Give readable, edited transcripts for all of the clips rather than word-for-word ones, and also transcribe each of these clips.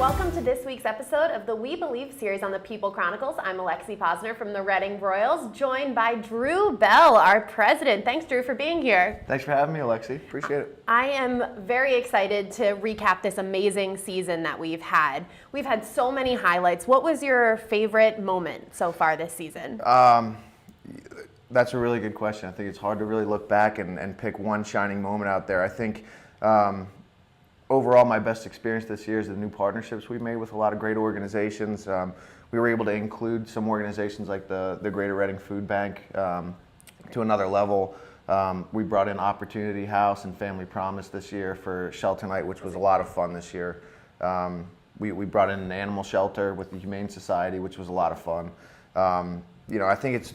Welcome to this week's episode of the We Believe series on the People Chronicles. I'm Alexi Posner from the Reading Royals, joined by Drew Bell, our president. Thanks, Drew, for being here. Thanks for having me, Alexi. Appreciate it. I am very excited to recap this amazing season that we've had. We've had so many highlights. What was your favorite moment so far this season? That's a really good question. I think it's hard to really look back and pick one shining moment out there. I think overall, my best experience this year is the new partnerships we made with a lot of great organizations. We were able to include some organizations like the Greater Reading Food Bank to another level. We brought in Opportunity House and Family Promise this year for Shelter Night, which was a lot of fun this year. We brought in an animal shelter with the Humane Society, which was a lot of fun. I think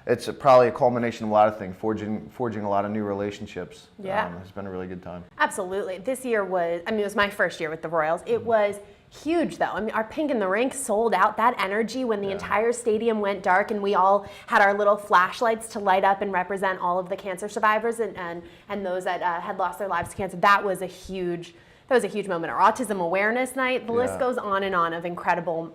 it's probably a culmination of a lot of things, forging a lot of new relationships. Yeah. It's been a really good time. Absolutely. This year was, it was my first year with the Royals. It was huge, though. Our Pink in the Rink sold out. That energy when the entire stadium went dark and we all had our little flashlights to light up and represent all of the cancer survivors and those that had lost their lives to cancer. That was a huge moment. Our Autism Awareness Night, the list goes on and on of incredible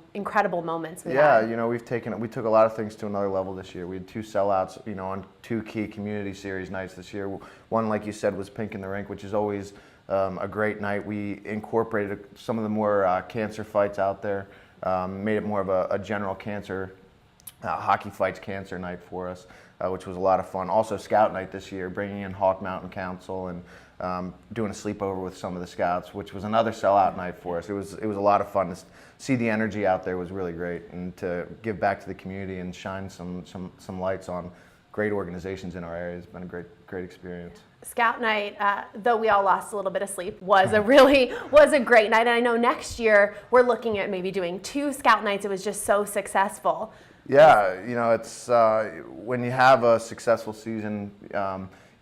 moments. We took a lot of things to another level this year. We had two sellouts, on two key community series nights this year. One, like you said, was Pink in the Rink, which is always a great night. We incorporated some of the more cancer fights out there, made it more of a general cancer, hockey fights cancer night for us, which was a lot of fun. Also Scout Night this year, bringing in Hawk Mountain Council and doing a sleepover with some of the scouts, which was another sellout night for us. It was a lot of fun to see the energy out there. Was really great, and to give back to the community and shine some lights on great organizations in our area has been a great experience. Scout Night, though we all lost a little bit of sleep, was a great night. And I know next year we're looking at maybe doing 2 Scout Nights. It was just so successful. Yeah, it's when you have a successful season.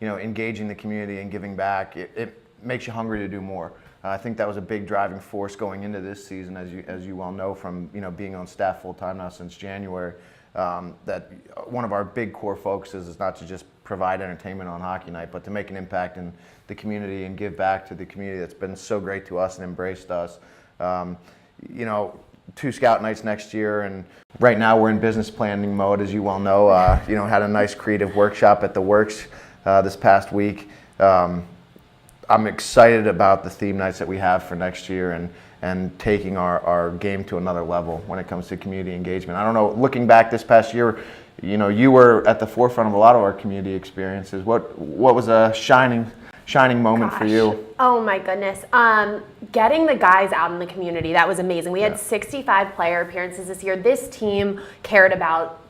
Engaging the community and giving back, it makes you hungry to do more. I think that was a big driving force going into this season, as you well know from being on staff full time now since January. That one of our big core focuses is not to just provide entertainment on hockey night, but to make an impact in the community and give back to the community that's been so great to us and embraced us. 2 Scout Nights next year, and right now we're in business planning mode, as you well know. Had a nice creative workshop at the Works this past week. I'm excited about the theme nights that we have for next year and taking our game to another level when it comes to community engagement. I don't know, looking back this past year, you were at the forefront of a lot of our community experiences. What was a shining moment for you? Oh my goodness. Getting the guys out in the community, that was amazing. We had 65 player appearances this year. This team cared about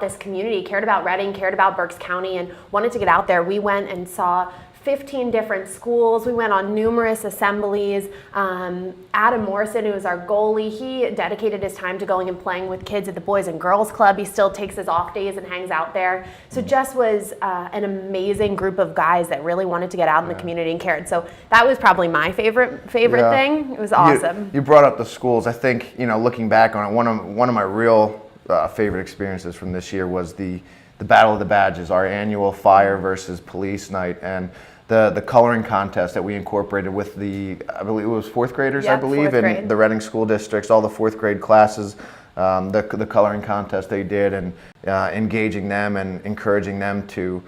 this community, cared about Reading, cared about Berks County, and wanted to get out there. We went and saw 15 different schools. We went on numerous assemblies. Adam Morrison, who was our goalie, he dedicated his time to going and playing with kids at the Boys and Girls Club. He still takes his off days and hangs out there. So just was an amazing group of guys that really wanted to get out in the community and cared. So that was probably my favorite thing. It was awesome. You brought up the schools. I think, looking back on it, one of my real favorite experiences from this year was the Battle of the Badges, our annual fire versus police night, and the coloring contest that we incorporated with I believe it was 4th graders, in the Reading school districts, all the 4th grade classes, the coloring contest they did, and engaging them and encouraging them to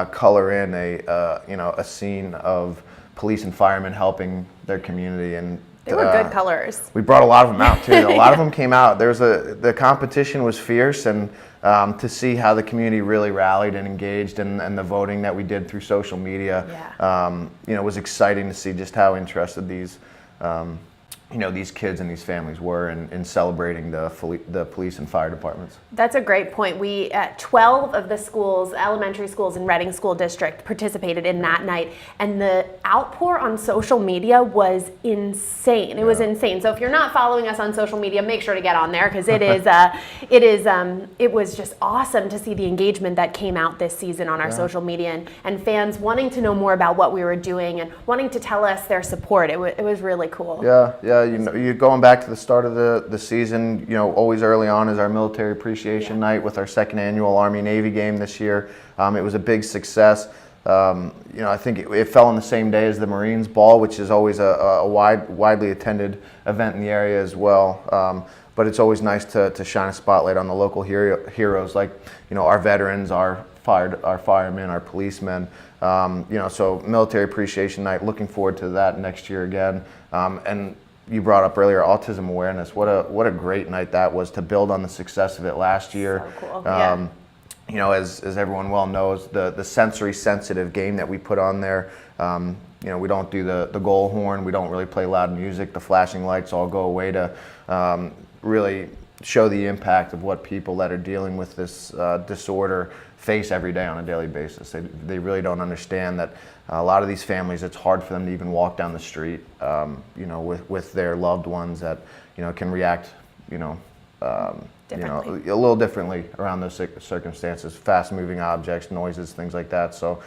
color in a scene of police and firemen helping their community. And they were good colors. We brought a lot of them out too. A lot of them came out. The competition was fierce, and to see how the community really rallied and engaged, and the voting that we did through social media, was exciting to see just how interested these kids and these families were in celebrating the police and fire departments. That's a great point. 12 of the schools, elementary schools in Reading School District, participated in that night, and the outpour on social media was insane. It was insane. So if you're not following us on social media, make sure to get on there, because it was just awesome to see the engagement that came out this season on our social media, and fans wanting to know more about what we were doing and wanting to tell us their support. It was really cool. You're going back to the start of the season, always early on is our military appreciation night with our 2nd annual Army-Navy game this year. It was a big success. I think it fell on the same day as the Marines Ball, which is always a widely attended event in the area as well. But it's always nice to shine a spotlight on the local heroes, like our veterans, our firemen, our policemen. So Military Appreciation Night. Looking forward to that next year again. And you brought up earlier autism awareness. What a great night that was to build on the success of it last year. So cool. Yeah. As everyone well knows, the sensory sensitive game that we put on there. We don't do the goal horn. We don't really play loud music. The flashing lights all go away to really show the impact of what people that are dealing with this disorder face every day on a daily basis. They really don't understand that a lot of these families, it's hard for them to even walk down the street, with their loved ones that, can react, a little differently around those circumstances, fast moving objects, noises, things like that. So,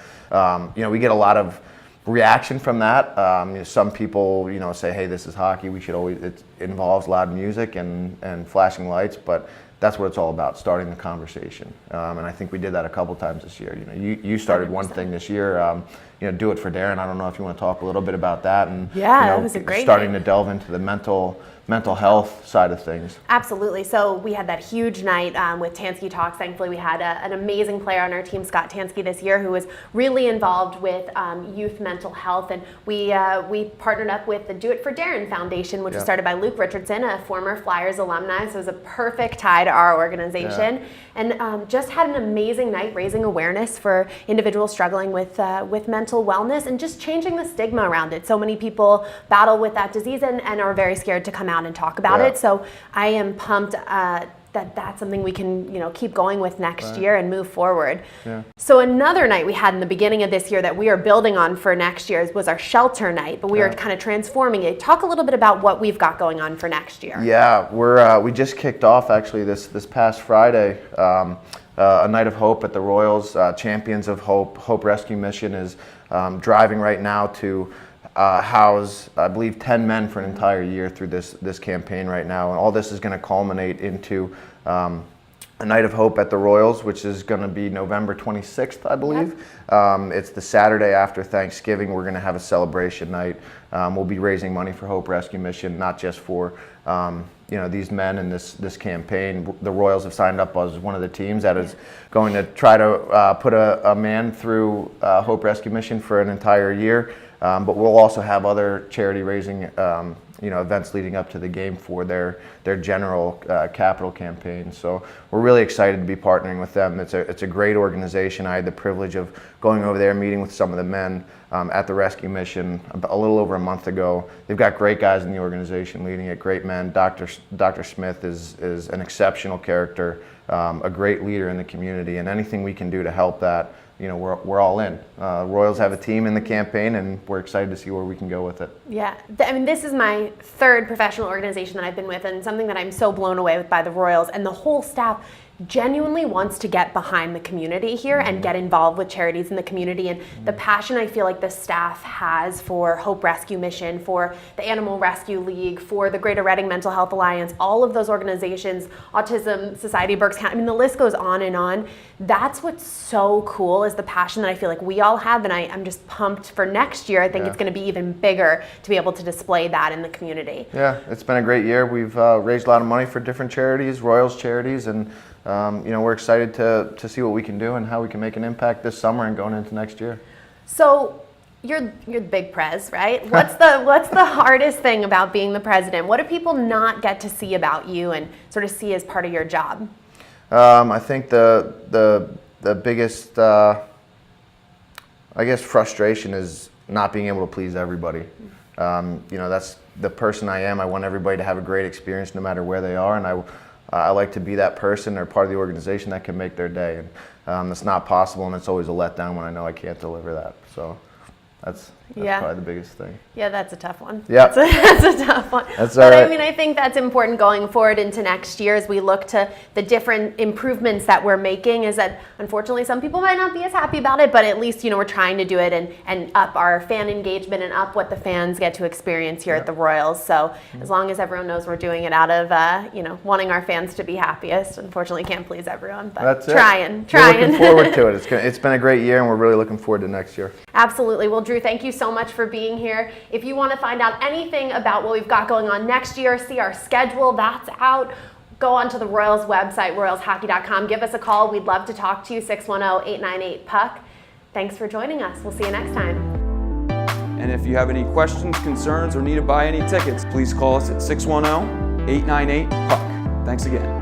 we get a lot of reaction from that. Some people, say, hey, this is hockey. It involves loud music and flashing lights, but that's what it's all about, starting the conversation. And I think we did that a couple times this year. You started 100%. One thing this year, Do It for Darren. I don't know if you want to talk a little bit about that. And that was a great starting night. To delve into the mental health side of things. Absolutely. So we had that huge night with Tansky Talks. Thankfully, we had an amazing player on our team, Scott Tansky, this year, who was really involved with youth mental health. And we partnered up with the Do It for Darren Foundation, which was started by Luke Richardson, a former Flyers alumni. So it was a perfect tie to our organization. Yeah. And just had an amazing night raising awareness for individuals struggling with mental wellness and just changing the stigma around it. So many people battle with that disease and are very scared to come out and talk about it. So I am pumped that's something we can keep going with next year and move forward. Yeah. So another night we had in the beginning of this year that we are building on for next year was our shelter night, but we are kind of transforming it. Talk a little bit about what we've got going on for next year. Yeah, we just kicked off actually this past Friday. A Night of Hope at the Royals. Champions of Hope Rescue Mission is driving right now to house, I believe, 10 men for an entire year through this campaign right now. And all this is going to culminate into A Night of Hope at the Royals, which is going to be November 26th, I believe. Yep. It's the Saturday after Thanksgiving. We're going to have a celebration night. We'll be raising money for Hope Rescue Mission, not just for these men in this campaign. The Royals have signed up as one of the teams that is going to try to put a man through Hope Rescue Mission for an entire year. But we'll also have other charity raising events leading up to the game for their general capital campaign. So we're really excited to be partnering with them. It's a great organization. I had the privilege of going over there, meeting with some of the men at the rescue mission a little over a month ago. They've got great guys in the organization leading it, great men. Dr. Smith is an exceptional character, a great leader in the community, and anything we can do to help that, we're all in. Royals have a team in the campaign, and we're excited to see where we can go with it. Yeah, this is my third professional organization that I've been with, and something that I'm so blown away with by the Royals, and the whole staff genuinely wants to get behind the community here and get involved with charities in the community. And the passion I feel like the staff has for Hope Rescue Mission, for the Animal Rescue League, for the Greater Reading Mental Health Alliance, all of those organizations, Autism Society, Berks County, the list goes on and on. That's what's so cool, is the passion that I feel like we all have, and I'm just pumped for next year. I think it's going to be even bigger to be able to display that in the community. Yeah, it's been a great year. We've raised a lot of money for different charities, Royals charities, and we're excited to see what we can do and how we can make an impact this summer and going into next year. So you're the big prez, right? What's the hardest thing about being the president? What do people not get to see about you and sort of see as part of your job? I think the biggest frustration is not being able to please everybody. That's the person I am. I want everybody to have a great experience no matter where they are, and I like to be that person or part of the organization that can make their day. And it's not possible, and it's always a letdown when I know I can't deliver that. So that's Yeah. probably the biggest thing. Yeah, that's a tough one. Yeah. That's a tough one. That's but all right. I mean, I think that's important going forward into next year as we look to the different improvements that we're making, is that unfortunately some people might not be as happy about it, but at least, we're trying to do it and up our fan engagement and up what the fans get to experience here at the Royals. So as long as everyone knows we're doing it out of, wanting our fans to be happiest. Unfortunately, can't please everyone, but That's it. trying. We're looking forward to it. It's been a great year, and we're really looking forward to next year. Absolutely. Well, Drew, thank you so much for being here. If you want to find out anything about what we've got going on next year, see our schedule, that's out. Go onto the Royals website, royalshockey.com. Give us a call. We'd love to talk to you, 610-898-PUCK. Thanks for joining us. We'll see you next time. And if you have any questions, concerns, or need to buy any tickets, please call us at 610-898-PUCK. Thanks again.